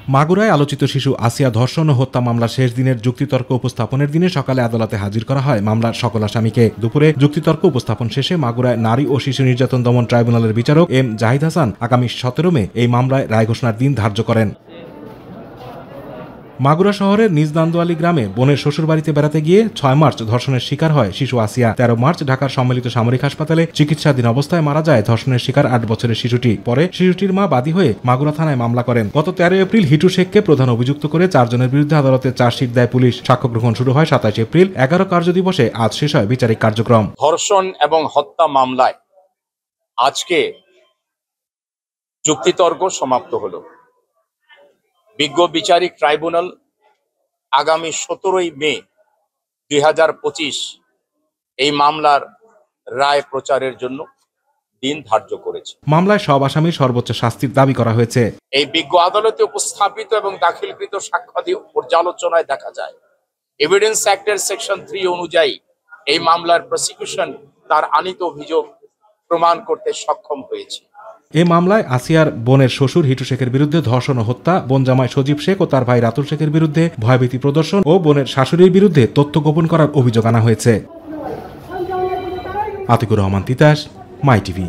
মাগুরায় আলোচিত শিশু আসিয়া ধর্ষণ ও হত্যা মামলার শেষ দিনের যুক্তিতর্ক উপস্থাপনের দিনে সকালে আদালতে হাজির করা হয় মামলার সকল আসামিকে। দুপুরে যুক্তিতর্ক উপস্থাপন শেষে মাগুরায় নারী ও শিশু নির্যাতন দমন ট্রাইব্যুনালের বিচারক এম জাহিদ হাসান আগামী 17 মে এই মামলায় রায় ঘোষণার দিন ধার্য করেন। মাগুরা শহরের নিজ নান্দোয়ালি গ্রামে বোনের শ্বশুরবাড়িতে বেড়াতে গিয়ে 6 মার্চ ধর্ষণের শিকার হয় শিশু আসিয়া। 13 মার্চ ঢাকার সম্মিলিত সামরিক হাসপাতালে চিকিৎসাধীন অবস্থায় মারা যায় ধর্ষণের শিকার 8 বছরের শিশুটি। পরে শিশুটির মা বাদী হয়ে মাগুরা থানায় মামলা করেন। গত 13 এপ্রিল হিটু শেখকে প্রধান অভিযুক্ত করে 4 জনের বিরুদ্ধে আদালতে চার্জশিট দেয় পুলিশ। সাক্ষ্য গ্রহণ শুরু হয় 27 এপ্রিল। 11 কার্যদিবসে আজ শেষ হয় বিচারিক কার্যক্রম। ধর্ষণ এবং হত্যা মামলায় আজকে যুক্তিতর্ক সমাপ্ত হলো। বিজ্ঞ বিচারিক ট্রাইব্যুনাল আগামী 17 মে 2025 এই মামলার রায় প্রচারের জন্য দিন ধার্য করেছে। মামলায় সব আসামির সর্বোচ্চ শাস্তির দাবি করা হয়েছে। এই বিজ্ঞ আদালতে উপস্থাপিত এবং দাখিলকৃত সাক্ষ্যাদি পর্যালোচনায় দেখা যায় এভিডেন্স অ্যাক্টের সেকশন 3 অনুযায়ী এই মামলার প্রসিকিউশন তার আনিত অভিযোগ প্রমাণ করতে সক্ষম হয়েছে। এই মামলায় আসিয়ার বোনের শ্বশুর হিটু শেখের বিরুদ্ধে ধর্ষণ ও হত্যা, বোন জামাই সজীব শেখ ও তার ভাই রাতুল শেখের বিরুদ্ধে ভয়ভীতি প্রদর্শন ও বোনের শাশুড়ির বিরুদ্ধে তথ্য গোপন করার অভিযোগ আনা হয়েছে। আতিকুর রহমান তিতাস, মাই টিভি।